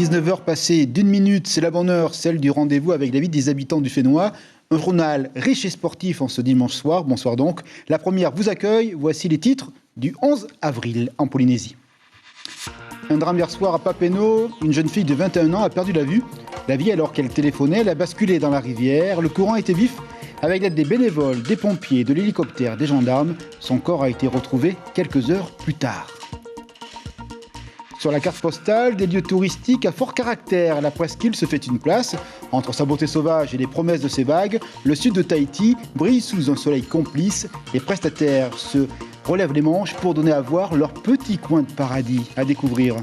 19h passées d'une minute, c'est la bonne heure, celle du rendez-vous avec la vie des habitants du Fénois. Un journal riche et sportif en ce dimanche soir. Bonsoir donc. La première vous accueille. Voici les titres du 11 avril en Polynésie. Un drame hier soir à Papineau. Une jeune fille de 21 ans a perdu la vue. La vie, alors qu'elle téléphonait, elle a basculé dans la rivière. Le courant était vif. Avec l'aide des bénévoles, des pompiers, de l'hélicoptère, des gendarmes, son corps a été retrouvé quelques heures plus tard. Sur la carte postale, des lieux touristiques à fort caractère. La presqu'île se fait une place. Entre sa beauté sauvage et les promesses de ses vagues, le sud de Tahiti brille sous un soleil complice. Les prestataires se relèvent les manches pour donner à voir leur petit coin de paradis à découvrir.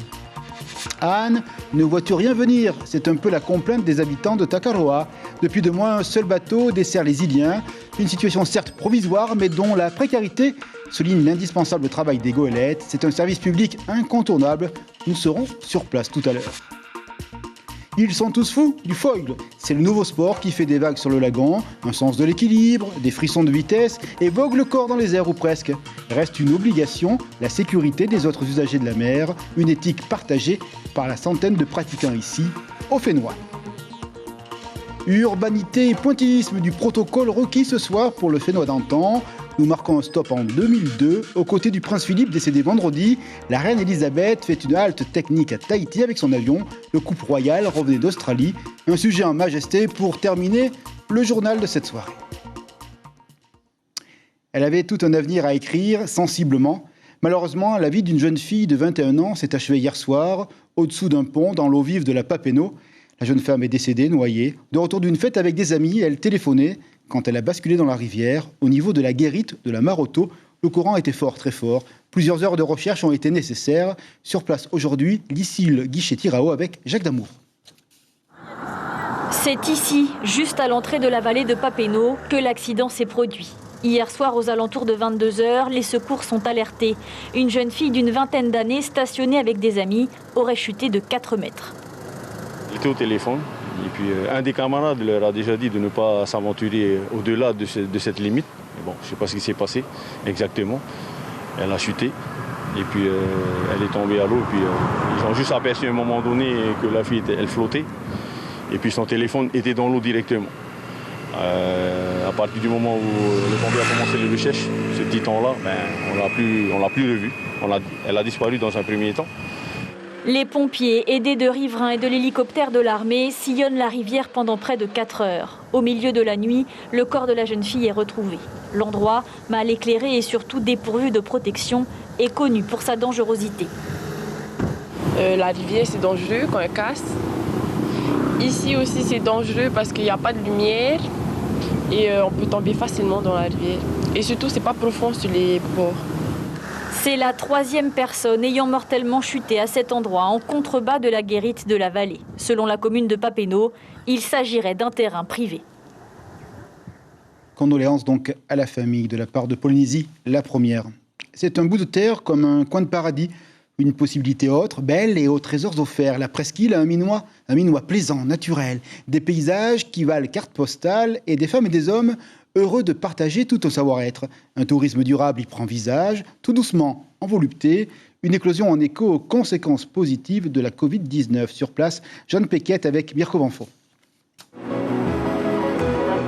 Anne, ne vois-tu rien venir? C'est un peu la complainte des habitants de Takaroa. Depuis 2 mois, un seul bateau dessert les Iliens. Une situation certes provisoire, mais dont la précarité souligne l'indispensable travail des goélettes. C'est un service public incontournable. Nous serons sur place tout à l'heure. Ils sont tous fous du foil. C'est le nouveau sport qui fait des vagues sur le lagon, un sens de l'équilibre, des frissons de vitesse et vogue le corps dans les airs ou presque. Reste une obligation, la sécurité des autres usagers de la mer, une éthique partagée par la centaine de pratiquants ici, au Fénois. Urbanité et pointillisme du protocole requis ce soir pour le Fénois d'antan. Nous marquons un stop en 2002. Aux côtés du prince Philippe décédé vendredi, la reine Elisabeth fait une halte technique à Tahiti avec son avion. Le couple royal revenait d'Australie. Un sujet en majesté pour terminer le journal de cette soirée. Elle avait tout un avenir à écrire, sensiblement. Malheureusement, la vie d'une jeune fille de 21 ans s'est achevée hier soir, au-dessous d'un pont, dans l'eau vive de la Papineau. La jeune femme est décédée, noyée. De retour d'une fête avec des amis, elle téléphonait quand elle a basculé dans la rivière. Au niveau de la guérite de la Maroto, le courant était fort, très fort. Plusieurs heures de recherche ont été nécessaires. Sur place aujourd'hui, Lucille Guichet-Tirao avec Jacques Damour. C'est ici, juste à l'entrée de la vallée de Papineau, que l'accident s'est produit. Hier soir, aux alentours de 22h, les secours sont alertés. Une jeune fille d'une vingtaine d'années, stationnée avec des amis, aurait chuté de 4 mètres. J'étais au téléphone et puis un des camarades leur a déjà dit de ne pas s'aventurer au-delà de cette limite. Mais bon, je ne sais pas ce qui s'est passé exactement. Elle a chuté et puis elle est tombée à l'eau. Et puis ils ont juste aperçu à un moment donné que la fille elle flottait et puis son téléphone était dans l'eau directement. À partir du moment où le pompier a commencé les recherches, ce petit temps-là, on l'a plus revu. Elle a disparu dans un premier temps. Les pompiers, aidés de riverains et de l'hélicoptère de l'armée, sillonnent la rivière pendant près de 4 heures. Au milieu de la nuit, le corps de la jeune fille est retrouvé. L'endroit, mal éclairé et surtout dépourvu de protection, est connu pour sa dangerosité. La rivière, c'est dangereux quand elle casse. Ici aussi, c'est dangereux parce qu'il n'y a pas de lumière et on peut tomber facilement dans la rivière. Et surtout, c'est pas profond sur les bords. C'est la 3e personne ayant mortellement chuté à cet endroit en contrebas de la guérite de la vallée. Selon la commune de Papineau, il s'agirait d'un terrain privé. Condoléances donc à la famille de la part de Polynésie, la première. C'est un bout de terre comme un coin de paradis, une possibilité autre, belle et aux trésors offerts. La presqu'île a un minois plaisant, naturel, des paysages qui valent carte postale et des femmes et des hommes heureux de partager tout au savoir-être. Un tourisme durable y prend visage, tout doucement, en volupté, une éclosion en écho aux conséquences positives de la Covid-19. Sur place, Jeanne Péquette avec Mirko Vanfo.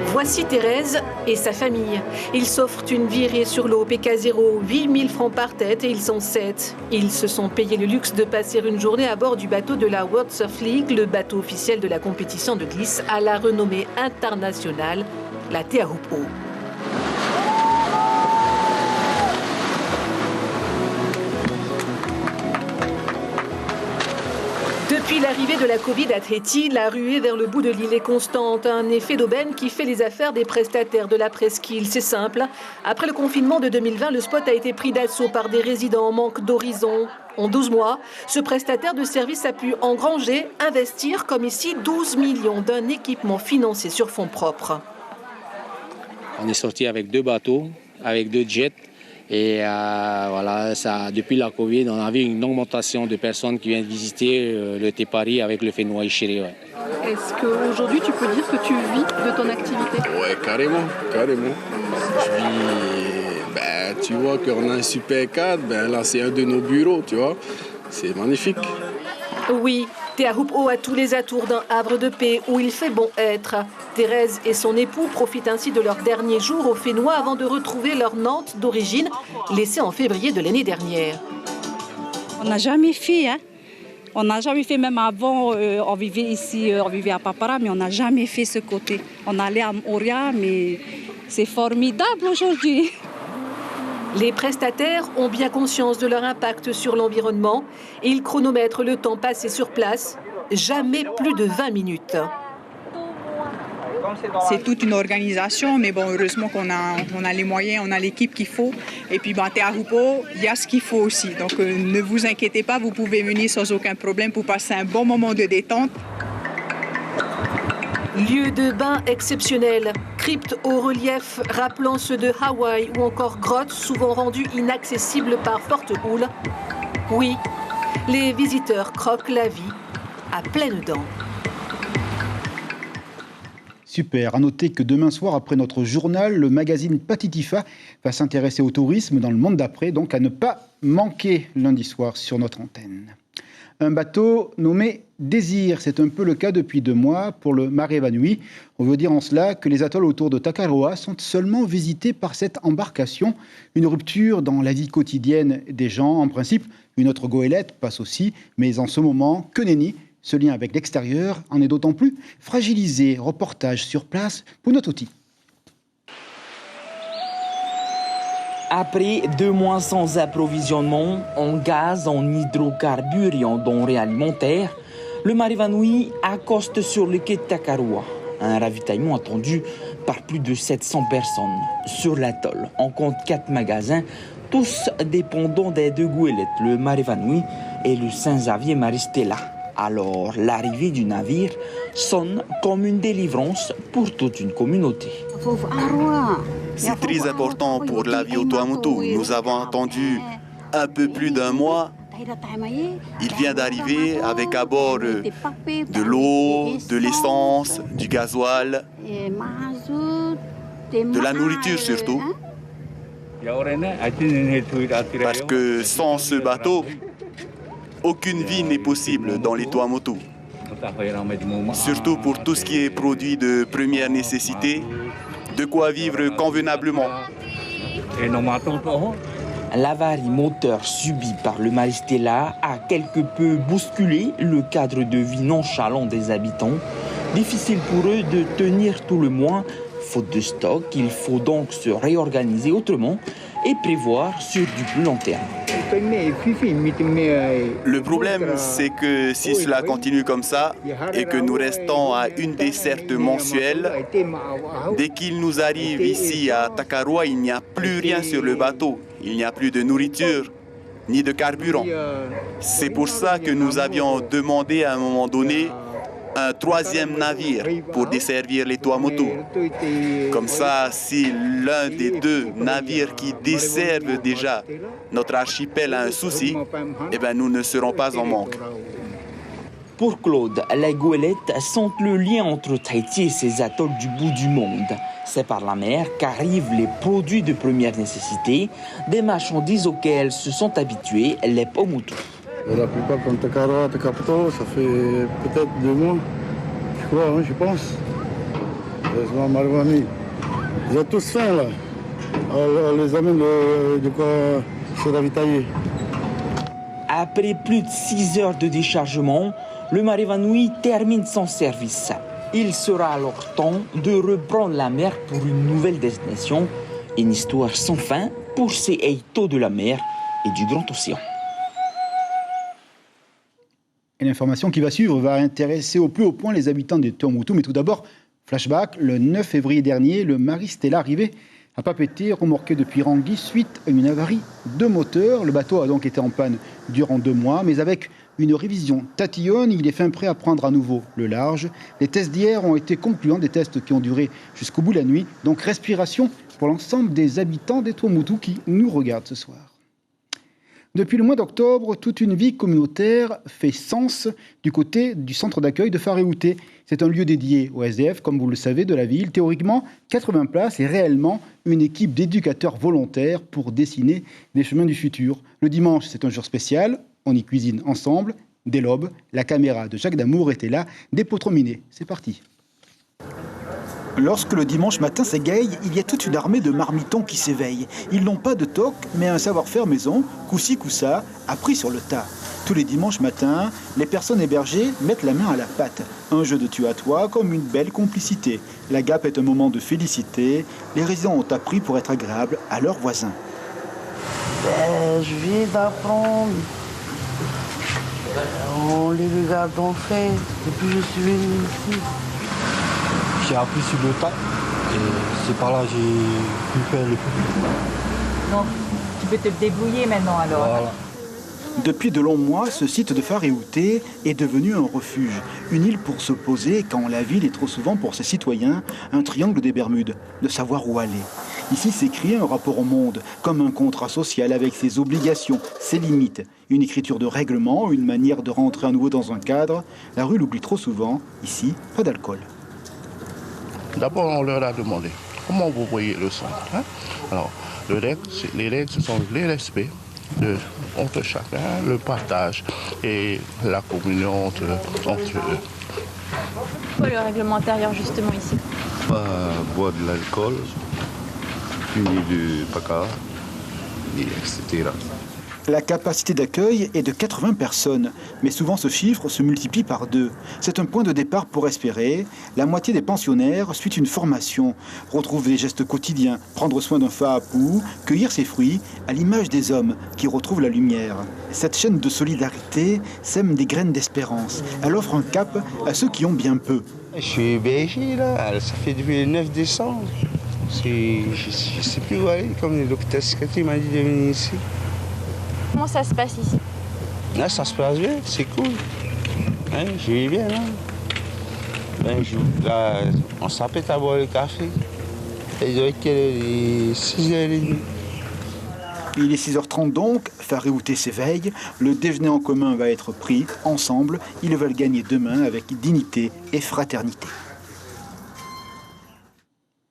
Voici Thérèse et sa famille. Ils s'offrent une virée sur l'eau PK0, 8 000 francs par tête et ils sont 7. Ils se sont payés le luxe de passer une journée à bord du bateau de la World Surf League, le bateau officiel de la compétition de glisse à la renommée internationale, la Te Ahupu'u. Depuis l'arrivée de la Covid à Tahiti, la ruée vers le bout de l'île est constante. Un effet d'aubaine qui fait les affaires des prestataires de la presqu'île. C'est simple. Après le confinement de 2020, le spot a été pris d'assaut par des résidents en manque d'horizon. En 12 mois, ce prestataire de service a pu engranger, investir, comme ici, 12 millions d'un équipement financé sur fonds propres. On est sorti avec 2 bateaux, avec 2 jets. Et voilà, depuis la Covid, on a vu une augmentation de personnes qui viennent visiter le Te Pari avec le Fénois Ishiri. Ouais. Est-ce qu'aujourd'hui, tu peux dire que tu vis de ton activité? Ouais, carrément. Je vis, tu vois qu'on a un super cadre, là c'est un de nos bureaux, tu vois. C'est magnifique. Oui, Teahupo'o a tous les atours d'un havre de paix où il fait bon être. Thérèse et son époux profitent ainsi de leur dernier jour au Fénois avant de retrouver leur Nantes d'origine, laissée en février de l'année dernière. On n'a jamais fait, hein. On n'a jamais fait, même avant, on vivait ici, on vivait à Papara, mais on n'a jamais fait ce côté. On allait à Moria, mais c'est formidable aujourd'hui. Les prestataires ont bien conscience de leur impact sur l'environnement et ils chronomètrent le temps passé sur place, jamais plus de 20 minutes. C'est toute une organisation, mais bon, heureusement qu'on a les moyens, on a l'équipe qu'il faut. Et puis, Teahupo'o, il y a ce qu'il faut aussi. Donc, ne vous inquiétez pas, vous pouvez venir sans aucun problème pour passer un bon moment de détente. Lieu de bain exceptionnel, cryptes au relief rappelant ceux de Hawaï ou encore grottes souvent rendues inaccessibles par forte houle. Oui, les visiteurs croquent la vie à pleines dents. Super. À noter que demain soir, après notre journal, le magazine Patitifa va s'intéresser au tourisme dans le monde d'après, donc à ne pas manquer lundi soir sur notre antenne. Un bateau nommé Désir, c'est un peu le cas depuis 2 mois pour le Mareva Nui. On veut dire en cela que les atolls autour de Takaroa sont seulement visités par cette embarcation. Une rupture dans la vie quotidienne des gens. En principe, une autre goélette passe aussi, mais en ce moment, que nenni. Ce lien avec l'extérieur en est d'autant plus fragilisé. Reportage sur place pour notre outil. Après 2 mois sans approvisionnement en gaz, en hydrocarbures et en denrées alimentaires, le Mareva Nui accoste sur le quai de Takaroa. Un ravitaillement attendu par plus de 700 personnes. Sur l'atoll, on compte 4 magasins, tous dépendants des 2 goélettes, le Mareva Nui et le Saint-Xavier Maristella. Alors, l'arrivée du navire sonne comme une délivrance pour toute une communauté. C'est très important pour la vie au Tuamotu. Nous avons attendu un peu plus d'1 mois. Il vient d'arriver avec à bord de l'eau, de l'essence, du gasoil, de la nourriture surtout. Parce que sans ce bateau, aucune vie n'est possible dans les Tuamotu. Surtout pour tout ce qui est produit de première nécessité, de quoi vivre convenablement. L'avarie moteur subie par le Maristella a quelque peu bousculé le cadre de vie nonchalant des habitants. Difficile pour eux de tenir tout le mois. Faute de stock, il faut donc se réorganiser autrement et prévoir sur du plus long terme. Le problème, c'est que si cela continue comme ça et que nous restons à une desserte mensuelle, dès qu'il nous arrive ici à Takaroa, il n'y a plus rien sur le bateau. Il n'y a plus de nourriture ni de carburant. C'est pour ça que nous avions demandé à un moment donné un 3e navire pour desservir les Tuamotu. Comme ça, si l'un des 2 navires qui desservent déjà notre archipel a un souci, eh bien, nous ne serons pas en manque. Pour Claude, les goélettes sont le lien entre Tahiti et ses atolls du bout du monde. C'est par la mer qu'arrivent les produits de première nécessité, des marchandises auxquelles se sont habitués les Pomotu. La plupart comme Takaroa, Takapoto, ça fait peut-être 2 mois, je crois, hein, je pense. Heureusement, Mareva Nui. Ils ont tous faim là. On les amène de quoi se ravitailler. Après plus de 6 heures de déchargement, le Mareva Nui termine son service. Il sera alors temps de reprendre la mer pour une nouvelle destination. Une histoire sans fin pour ces Eito de la mer et du grand océan. Et l'information qui va suivre va intéresser au plus haut point les habitants des Tuamotu. Mais tout d'abord, flashback, le 9 février dernier, le Maristella arrivait à Papeete, remorqué depuis Rangui suite à une avarie de moteur. Le bateau a donc été en panne durant 2 mois, mais avec une révision tatillonne, il est fin prêt à prendre à nouveau le large. Les tests d'hier ont été concluants, des tests qui ont duré jusqu'au bout de la nuit. Donc respiration pour l'ensemble des habitants des Tuamotu qui nous regardent ce soir. Depuis le mois d'octobre, toute une vie communautaire fait sens du côté du centre d'accueil de Faréouté. C'est un lieu dédié au SDF, comme vous le savez, de la ville. Théoriquement, 80 places et réellement une équipe d'éducateurs volontaires pour dessiner des chemins du futur. Le dimanche, c'est un jour spécial. On y cuisine ensemble Dès l'aube, la caméra de Jacques Damour était là, des pots trop minés. C'est parti. Lorsque le dimanche matin s'égaye, il y a toute une armée de marmitons qui s'éveillent. Ils n'ont pas de toc, mais un savoir-faire maison, coup-ci, coup-ça, appris sur le tas. Tous les dimanches matins, les personnes hébergées mettent la main à la pâte. Un jeu de tu à toi comme une belle complicité. La gape est un moment de félicité. Les résidents ont appris pour être agréables à leurs voisins. Je viens d'apprendre. On les regarde en fait. Et puis je suis venu ici. J'ai appris sur le tas et c'est par là que j'ai pu faire le plus. Donc tu peux te débrouiller maintenant alors. Voilà. Depuis de longs mois, ce site de Faréouté est devenu un refuge, une île pour se poser quand la ville est trop souvent pour ses citoyens un triangle des Bermudes, de savoir où aller. Ici s'écrit un rapport au monde, comme un contrat social avec ses obligations, ses limites, une écriture de règlement, une manière de rentrer à nouveau dans un cadre. La rue l'oublie trop souvent, ici, pas d'alcool. D'abord, on leur a demandé comment vous voyez le centre. Alors, les règles, ce sont les respects entre chacun, le partage et la communion entre eux. Pourquoi le règlement intérieur justement ici? Pas boire de l'alcool, fumer du paca, etc. La capacité d'accueil est de 80 personnes, mais souvent ce chiffre se multiplie par 2. C'est un point de départ pour espérer. La moitié des pensionnaires suit une formation, retrouve des gestes quotidiens, prendre soin d'un faapou, cueillir ses fruits, à l'image des hommes qui retrouvent la lumière. Cette chaîne de solidarité sème des graines d'espérance. Elle offre un cap à ceux qui ont bien peu. Je suis hébergé là, ça fait depuis le 9 décembre. Je ne sais plus où aller, comme le docteur Scati m'a dit de venir ici. Comment ça se passe ici? Là, ça se passe bien, c'est cool. Hein, je vais bien, là. Là, on s'apprête à boire le café. Il doit être 6h30. Il est 6h30 donc, Faréouté s'éveille, le déjeuner en commun va être pris, ensemble, ils veulent gagner demain avec dignité et fraternité.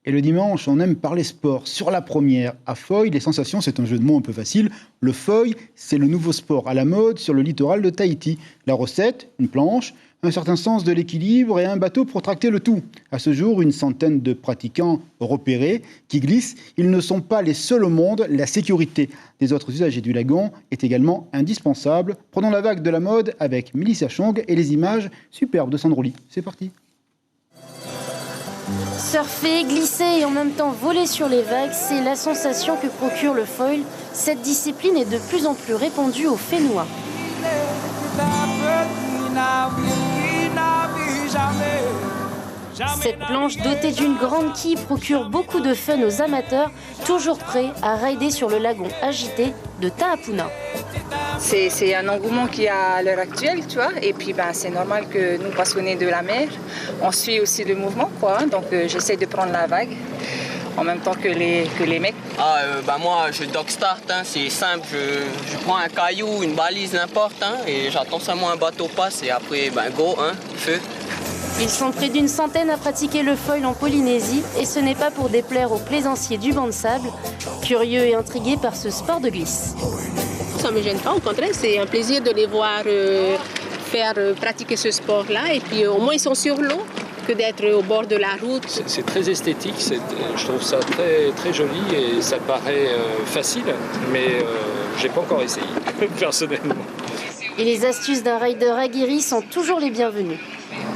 Et le dimanche, on aime parler sport. Sur la première, à Foy, les sensations, c'est un jeu de mots un peu facile. Le Foy, c'est le nouveau sport à la mode sur le littoral de Tahiti. La recette, une planche, un certain sens de l'équilibre et un bateau pour tracter le tout. À ce jour, une centaine de pratiquants repérés qui glissent. Ils ne sont pas les seuls au monde. La sécurité des autres usagers du lagon est également indispensable. Prenons la vague de la mode avec Melissa Chong et les images superbes de Sandro Lee. C'est parti. Surfer, glisser et en même temps voler sur les vagues, c'est la sensation que procure le foil. Cette discipline est de plus en plus répandue aux Fénois. Cette planche dotée d'une grande quille procure beaucoup de fun aux amateurs, toujours prêts à rider sur le lagon agité de Tahapuna. C'est un engouement qu'il y a à l'heure actuelle, tu vois, et puis c'est normal que nous, passionnés de la mer, on suit aussi le mouvement, quoi. Donc j'essaie de prendre la vague en même temps que les mecs. Moi, je dog start, c'est simple, je prends un caillou, une balise, n'importe, et j'attends seulement un bateau passe et après, go, feu. Ils sont près d'une centaine à pratiquer le foil en Polynésie et ce n'est pas pour déplaire aux plaisanciers du banc de sable, curieux et intrigués par ce sport de glisse. Ça ne me gêne pas, au contraire, c'est un plaisir de les voir faire pratiquer ce sport-là et puis au moins ils sont sur l'eau que d'être au bord de la route. C'est très esthétique, je trouve ça très, très joli et ça paraît facile, mais je n'ai pas encore essayé, personnellement. Et les astuces d'un rider aguerri sont toujours les bienvenues.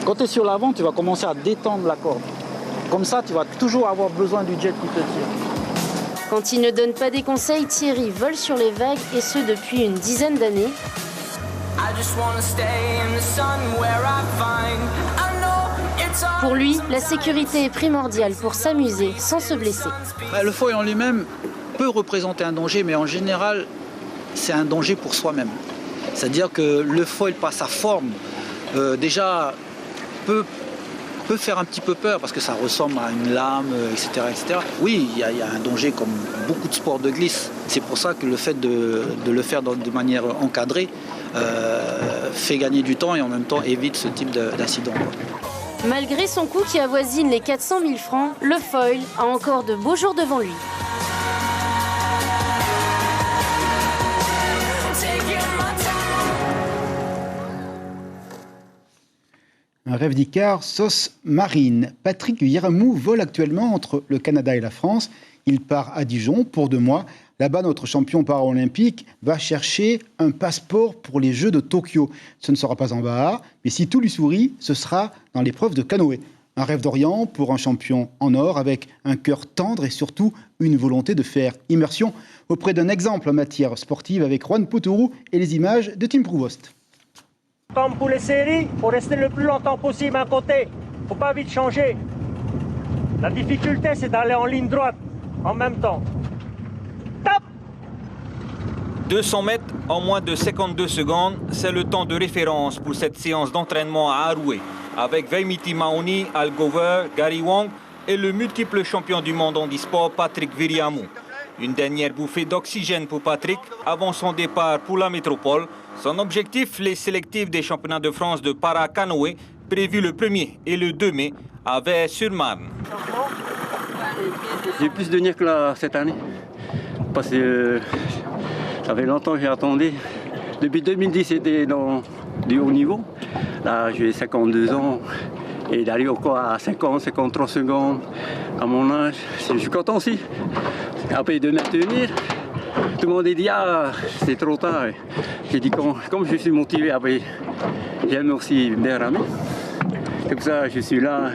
Quand tu es sur l'avant, tu vas commencer à détendre la corde. Comme ça, tu vas toujours avoir besoin du jet qui te tire. Quand il ne donne pas des conseils, Thierry vole sur les vagues et ce depuis une dizaine d'années. Pour lui, la sécurité est primordiale pour s'amuser sans se blesser. Le foil en lui-même peut représenter un danger, mais en général, c'est un danger pour soi-même. C'est-à-dire que le foil, par sa forme, déjà peut faire un petit peu peur parce que ça ressemble à une lame, etc. etc. Oui, il y a un danger comme beaucoup de sports de glisse. C'est pour ça que le fait de le faire de manière encadrée fait gagner du temps et en même temps évite ce type d'incident. Malgré son coût qui avoisine les 400 000 francs, le foil a encore de beaux jours devant lui. rêve d'Icare, sauce marine. Patrick Veyramou vole actuellement entre le Canada et la France. Il part à Dijon pour 2 mois. Là-bas, notre champion paralympique va chercher un passeport pour les Jeux de Tokyo. Ce ne sera pas en Baha, mais si tout lui sourit, ce sera dans l'épreuve de canoë. Un rêve d'Orient pour un champion en or avec un cœur tendre et surtout une volonté de faire immersion auprès d'un exemple en matière sportive avec Juan Poutourou et les images de Tim Prouvost. Comme pour les séries, il faut rester le plus longtemps possible à côté. Il ne faut pas vite changer. La difficulté, c'est d'aller en ligne droite en même temps. 200 mètres en moins de 52 secondes, c'est le temps de référence pour cette séance d'entraînement à Aroué, avec Veimiti Maoni, Al Gover, Gary Wong et le multiple champion du monde en e-sport Patrick Veyramou. Une dernière bouffée d'oxygène pour Patrick avant son départ pour la métropole. Son objectif, les sélectifs des championnats de France de para-canoë, prévus le 1er et le 2 mai à Vayres-sur-Marne. J'ai plus de venir que là cette année, parce que ça fait longtemps que j'ai attendu. Depuis 2010, c'était dans du haut niveau. Là, j'ai 52 ans et d'arriver encore à 50, 53 secondes à mon âge, je suis content aussi. Après de maintenir, tout le monde a dit ah, c'est trop tard. J'ai dit comme je suis motivé, après j'aime aussi bien ramer. C'est pour ça que je suis là.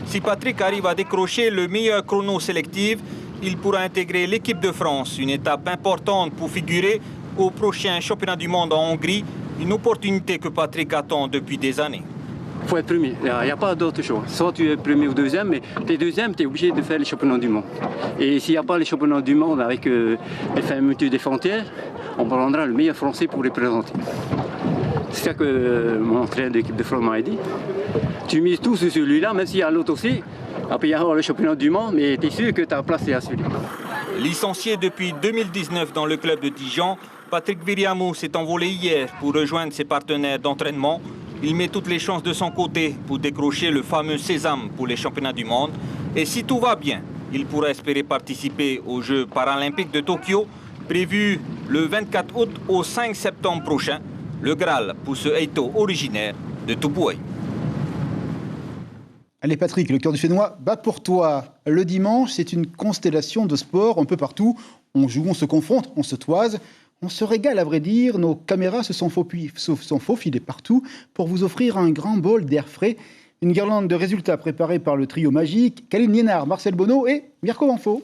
Si Patrick arrive à décrocher le meilleur chrono sélectif, il pourra intégrer l'équipe de France, une étape importante pour figurer au prochain championnat du monde en Hongrie, une opportunité que Patrick attend depuis des années. Il faut être premier, il n'y a pas d'autre choix. Soit tu es premier ou deuxième, mais tu es deuxième, tu es obligé de faire les championnats du monde. Et s'il n'y a pas les championnats du monde avec les fermetures des frontières, on prendra le meilleur français pour les présenter. C'est ça que mon entraîneur d'équipe de France m'a dit. Tu mises tout sur celui-là, même s'il y a l'autre aussi. Après, il y a le championnat du monde, mais tu es sûr que ta place est à celui-là. Licencié depuis 2019 dans le club de Dijon, Patrick Veyramou s'est envolé hier pour rejoindre ses partenaires d'entraînement. Il met toutes les chances de son côté pour décrocher le fameux sésame pour les championnats du monde. Et si tout va bien, il pourra espérer participer aux Jeux paralympiques de Tokyo, prévus le 24 août au 5 septembre prochain. Le Graal pour ce Eito originaire de Tupoué. Allez Patrick, le cœur du Fénois bat pour toi. Le dimanche, c'est une constellation de sports un peu partout. On joue, on se confronte, on se toise. On se régale à vrai dire. Nos caméras se sont faufilées partout pour vous offrir un grand bol d'air frais. Une guirlande de résultats préparée par le trio magique Kaline Liénard, Marcel Bonneau et Mirko Banfo.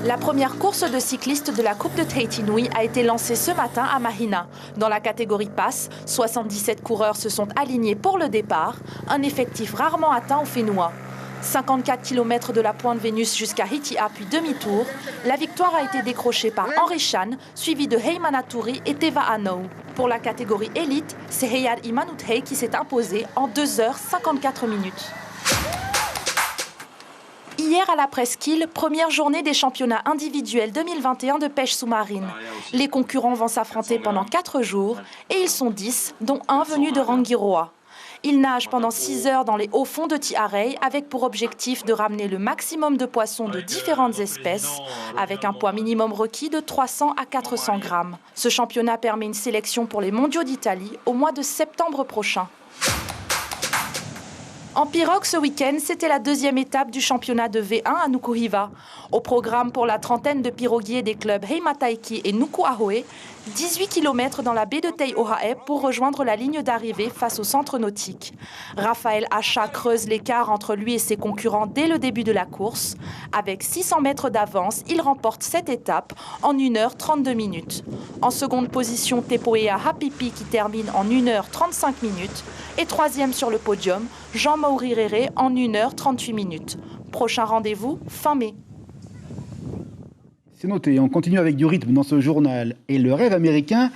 La première course de cyclistes de la Coupe de Tahiti Nui a été lancée ce matin à Mahina. Dans la catégorie passe, 77 coureurs se sont alignés pour le départ, un effectif rarement atteint au Fénois. 54 km de la pointe Vénus jusqu'à Hitia puis demi-tour, la victoire a été décrochée par Henri Chan, suivi de Heimana Turi et Teva Anou. Pour la catégorie élite, c'est Heyad Imanuthei qui s'est imposé en 2h54 minutes. Hier à la Presqu'île, première journée des championnats individuels 2021 de pêche sous-marine. Les concurrents vont s'affronter pendant 4 jours et ils sont 10, dont un venu de Rangiroa. Ils nagent pendant 6 heures dans les hauts fonds de Tiarei avec pour objectif de ramener le maximum de poissons de différentes espèces avec un poids minimum requis de 300 à 400 grammes. Ce championnat permet une sélection pour les mondiaux d'Italie au mois de septembre prochain. En pirogue ce week-end, c'était la deuxième étape du championnat de V1 à Nukuhiva. Au programme pour la trentaine de piroguiers des clubs Heimataiki et Nukuahoe, 18 km dans la baie de Teiohae pour rejoindre la ligne d'arrivée face au centre nautique. Raphaël Hacha creuse l'écart entre lui et ses concurrents dès le début de la course. Avec 600 mètres d'avance, il remporte cette étape en 1h32 minutes. En seconde position, Tepoea Hapipi qui termine en 1h35 minutes. Et troisième sur le podium, Jean Maurirere en 1h38 minutes. Prochain rendez-vous, fin mai. C'est noté, on continue avec du rythme dans ce journal. Et le rêve américain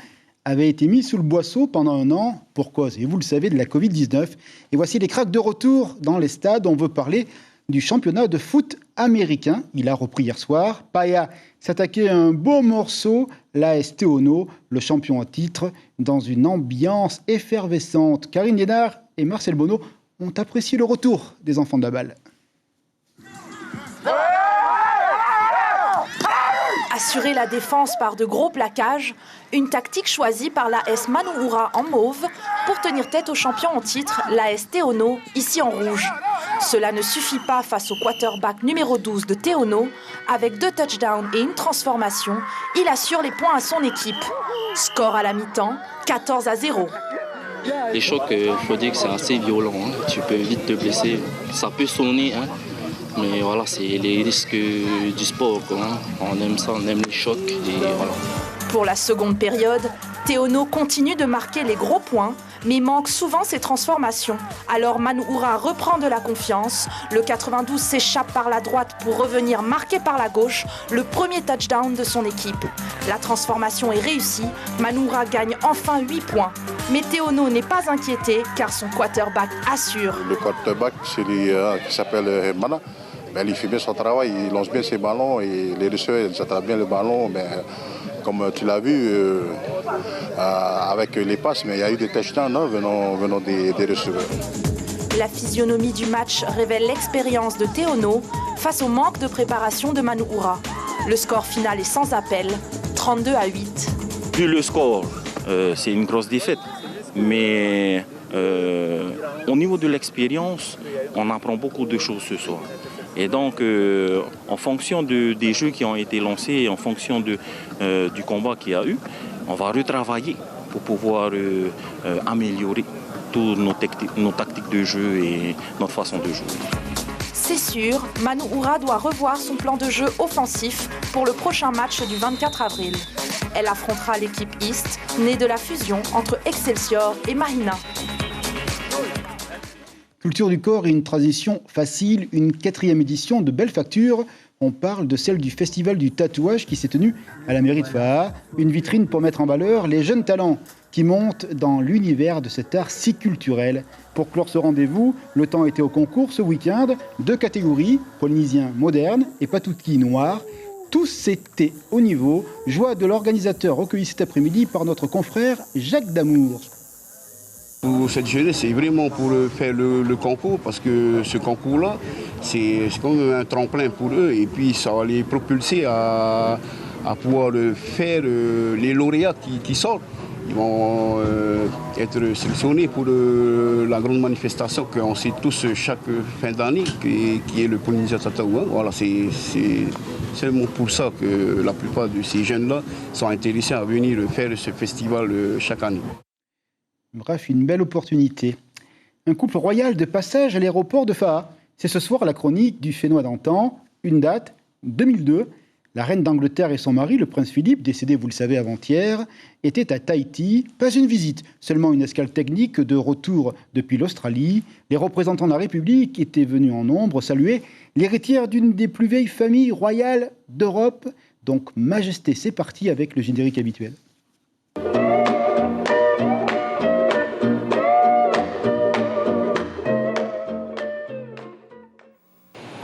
avait été mis sous le boisseau pendant 1 an. Pour cause, et vous le savez, de la Covid-19. Et voici les cracks de retour dans les stades. On veut parler du championnat de foot américain. Il a repris hier soir. Paia s'attaquait à un beau morceau, l'AS Teono, le champion en titre, dans une ambiance effervescente. Karine Liénard et Marcel Bonneau ont apprécié le retour des enfants de la balle. À Assurer la défense par de gros plaquages, une tactique choisie par l'AS Manu'ura en mauve pour tenir tête au champion en titre, l'AS Teono, ici en rouge. Cela ne suffit pas face au quarterback numéro 12 de Teono. Avec 2 touchdowns et une transformation, il assure les points à son équipe. Score à la mi-temps, 14-0. Les chocs, il faut dire que c'est assez violent. Hein. Tu peux vite te blesser. Ça peut sonner, hein. Mais voilà, c'est les risques du sport. Quoi, hein. On aime ça, on aime les chocs. Et voilà. Pour la seconde période, Teono continue de marquer les gros points, mais manque souvent ses transformations. Alors Manu'ura reprend de la confiance. Le 92 s'échappe par la droite pour revenir marqué par la gauche, le premier touchdown de son équipe. La transformation est réussie. Manu'ura gagne enfin 8 points. Mais Teono n'est pas inquiété car son quarterback assure. Le quarterback, c'est lui qui s'appelle Hermana. Ben, il fait bien son travail, il lance bien ses ballons et les receveurs ils attrapent bien le ballon. Ben, comme tu l'as vu avec les passes, mais il y a eu des touchdowns venant des receveurs. La physionomie du match révèle l'expérience de Teono face au manque de préparation de Manu'ura. Le score final est sans appel, 32-8. Vu le score, c'est une grosse défaite. Mais au niveau de l'expérience, on apprend beaucoup de choses ce soir. Et donc, en fonction des jeux qui ont été lancés, en fonction du combat qu'il y a eu, on va retravailler pour pouvoir améliorer toutes nos tactiques de jeu et notre façon de jouer. C'est sûr, Manu'ura doit revoir son plan de jeu offensif pour le prochain match du 24 avril. Elle affrontera l'équipe East, née de la fusion entre Excelsior et Mahina. Culture du corps et une transition facile, une 4e édition de belle facture. On parle de celle du Festival du tatouage qui s'est tenu à la mairie de Faha. Une vitrine pour mettre en valeur les jeunes talents qui montent dans l'univers de cet art si culturel. Pour clore ce rendez-vous, le temps était au concours ce week-end. 2 catégories, polynésien moderne et patouki noir. Tous étaient au niveau. Joie de l'organisateur recueillie cet après-midi par notre confrère Jacques Damour. Pour cette jeunesse, c'est vraiment pour faire le concours, parce que ce concours-là, c'est comme un tremplin pour eux, et puis ça va les propulser à pouvoir faire les lauréats qui sortent. Ils vont être sélectionnés pour la grande manifestation qu'on sait tous chaque fin d'année, qui est le Polynésia Tataouan. Voilà, c'est seulement pour ça que la plupart de ces jeunes-là sont intéressés à venir faire ce festival chaque année. Bref, une belle opportunité. Un couple royal de passage à l'aéroport de Faha. C'est ce soir la chronique du Fénois d'antan. Une date, 2002. La reine d'Angleterre et son mari, le prince Philippe, décédé, vous le savez, avant-hier, étaient à Tahiti. Pas une visite, seulement une escale technique de retour depuis l'Australie. Les représentants de la République étaient venus en nombre saluer l'héritière d'une des plus vieilles familles royales d'Europe. Donc, Majesté, c'est parti avec le générique habituel.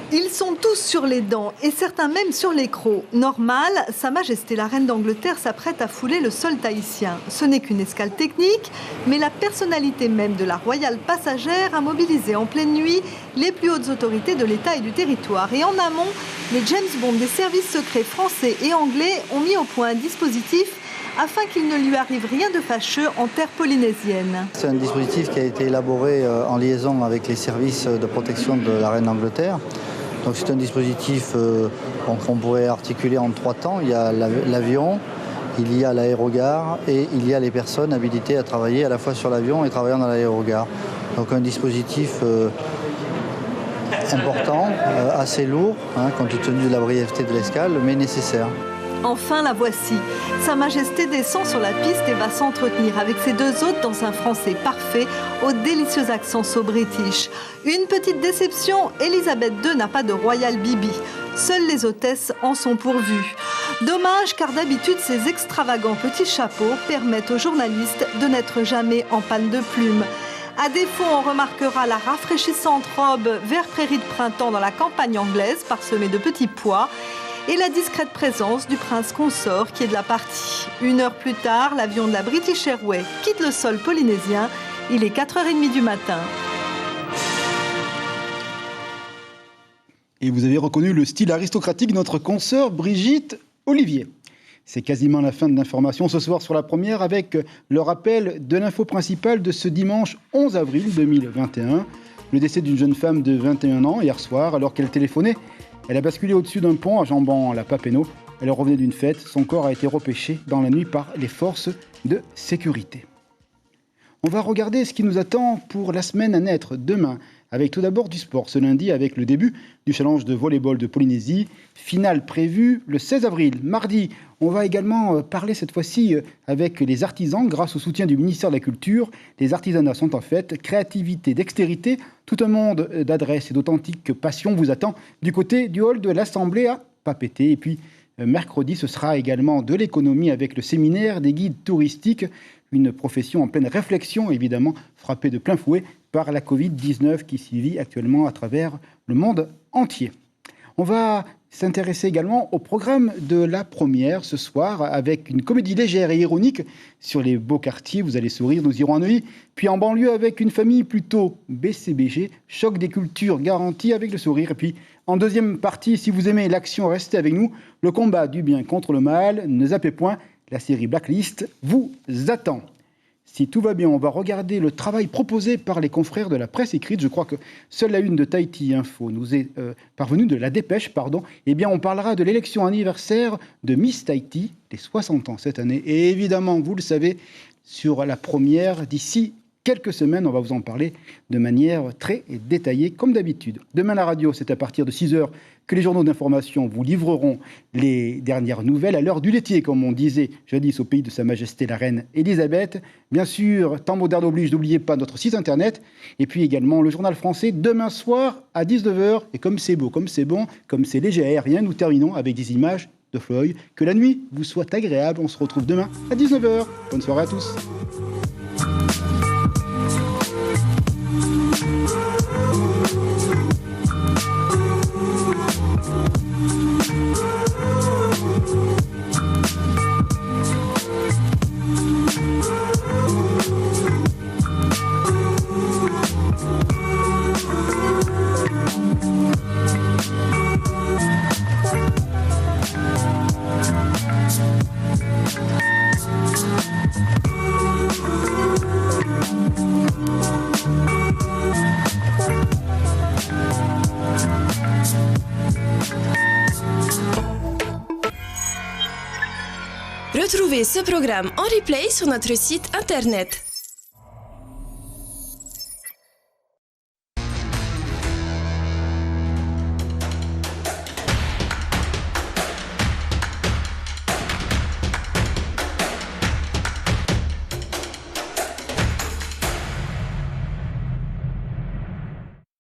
Ils sont tous sur les dents et certains même sur les crocs. Normal, Sa Majesté la Reine d'Angleterre s'apprête à fouler le sol tahitien. Ce n'est qu'une escale technique, mais la personnalité même de la royale passagère a mobilisé en pleine nuit les plus hautes autorités de l'État et du territoire. Et en amont, les James Bond des services secrets français et anglais ont mis au point un dispositif afin qu'il ne lui arrive rien de fâcheux en terre polynésienne. C'est un dispositif qui a été élaboré en liaison avec les services de protection de la Reine d'Angleterre. Donc c'est un dispositif qu'on pourrait articuler en 3 temps. Il y a l'avion, il y a l'aérogare et il y a les personnes habilitées à travailler à la fois sur l'avion et travaillant dans l'aérogare. Donc un dispositif important, assez lourd, compte tenu de la brièveté de l'escale, mais nécessaire. Enfin, la voici. Sa Majesté descend sur la piste et va s'entretenir avec ses 2 hôtes dans un français parfait, au délicieux accent so-british. Une petite déception, Elisabeth II n'a pas de Royal Bibi. Seules les hôtesses en sont pourvues. Dommage, car d'habitude, ces extravagants petits chapeaux permettent aux journalistes de n'être jamais en panne de plumes. À défaut, on remarquera la rafraîchissante robe vert prairie de printemps dans la campagne anglaise, parsemée de petits pois, et la discrète présence du prince consort qui est de la partie. 1 heure plus tard, l'avion de la British Airways quitte le sol polynésien. Il est 4h30 du matin. Et vous avez reconnu le style aristocratique de notre consoeur Brigitte Olivier. C'est quasiment la fin de l'information ce soir sur la première avec le rappel de l'info principale de ce dimanche 11 avril 2021. Le décès d'une jeune femme de 21 ans hier soir alors qu'elle téléphonait. Elle a basculé au-dessus d'un pont à Jambon, la Papenaud. Elle revenait d'une fête. Son corps a été repêché dans la nuit par les forces de sécurité. On va regarder ce qui nous attend pour la semaine à naître demain. Avec tout d'abord du sport ce lundi avec le début du challenge de volleyball de Polynésie. Finale prévue le 16 avril. Mardi, on va également parler cette fois-ci avec les artisans grâce au soutien du ministère de la Culture. Les artisanats sont en fête. Créativité, dextérité, tout un monde d'adresses et d'authentiques passions vous attend du côté du hall de l'Assemblée à Papeete. Et puis mercredi, ce sera également de l'économie avec le séminaire des guides touristiques. Une profession en pleine réflexion, évidemment, frappée de plein fouet par la Covid-19 qui sévit actuellement à travers le monde entier. On va s'intéresser également au programme de la première ce soir avec une comédie légère et ironique sur les beaux quartiers. Vous allez sourire, nous irons à Neuilly. Puis en banlieue avec une famille plutôt BCBG, choc des cultures garanti avec le sourire. Et puis en deuxième partie, si vous aimez l'action, restez avec nous. Le combat du bien contre le mal, ne zappez point. La série Blacklist vous attend. Si tout va bien, on va regarder le travail proposé par les confrères de la presse écrite. Je crois que seule la une de Tahiti Info nous est parvenue, de la dépêche, pardon. Eh bien, on parlera de l'élection anniversaire de Miss Tahiti, les 60 ans cette année. Et évidemment, vous le savez, sur la première, d'ici quelques semaines, on va vous en parler de manière très détaillée, comme d'habitude. Demain, la radio, c'est à partir de 6h que les journaux d'information vous livreront les dernières nouvelles à l'heure du laitier, comme on disait jadis au pays de Sa Majesté la Reine Elisabeth. Bien sûr, temps moderne oblige, n'oubliez pas notre site internet. Et puis également le journal français demain soir à 19h. Et comme c'est beau, comme c'est bon, comme c'est léger aérien, nous terminons avec des images de Floyd. Que la nuit vous soit agréable. On se retrouve demain à 19h. Bonne soirée à tous. Retrouvez ce programme en replay sur notre site internet